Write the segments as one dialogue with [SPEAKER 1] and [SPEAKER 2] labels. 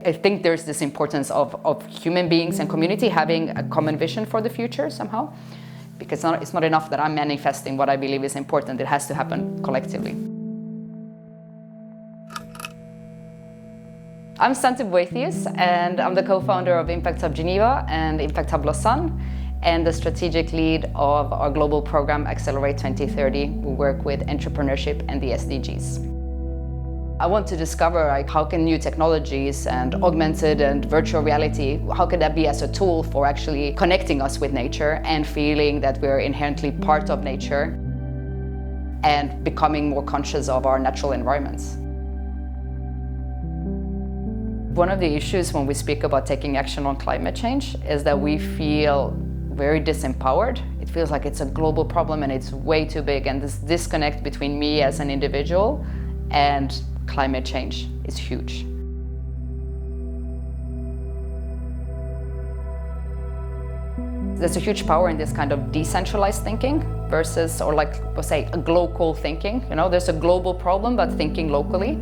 [SPEAKER 1] I think there's this importance of human beings and community having a common vision for the future somehow, because it's not enough that I'm manifesting what I believe is important. It has to happen collectively. I'm Santu Boëthius, and I'm the co-founder of Impact Hub Geneva and Impact Hub Lausanne, and the strategic lead of our global program Accelerate 2030. We work with entrepreneurship and the SDGs. I want to discover how can new technologies and augmented and virtual reality, how can that be as a tool for actually connecting us with nature and feeling that we're inherently part of nature and becoming more conscious of our natural environments. One of the issues when we speak about taking action on climate change is that we feel very disempowered. It feels like it's a global problem and it's way too big, and this disconnect between me as an individual and climate change is huge. There's a huge power in this kind of decentralized thinking versus, or like we'll say, a glocal thinking. You know, there's a global problem, but thinking locally.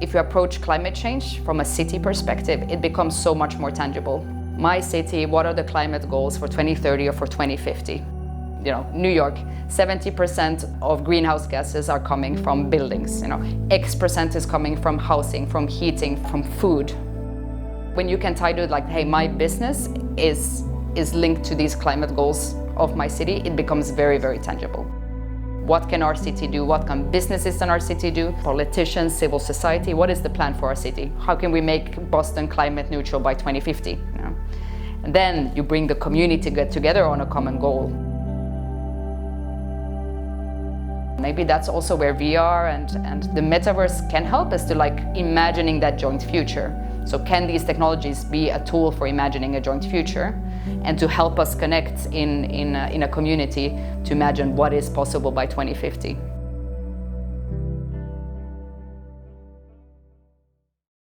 [SPEAKER 1] If you approach climate change from a city perspective, it becomes so much more tangible. My city, what are the climate goals for 2030 or for 2050? You know, New York, 70% of greenhouse gases are coming from buildings. You know, X% is coming from housing, from heating, from food. When you can tie to it like, hey, my business is linked to these climate goals of my city, it becomes very, very tangible. What can our city do? What can businesses in our city do? Politicians, civil society, what is the plan for our city? How can we make Boston climate neutral by 2050? You know? And then you bring the community together on a common goal. Maybe that's also where VR and the metaverse can help us to like imagining that joint future. So can these technologies be a tool for imagining a joint future and to help us connect in a community to imagine what is possible by 2050?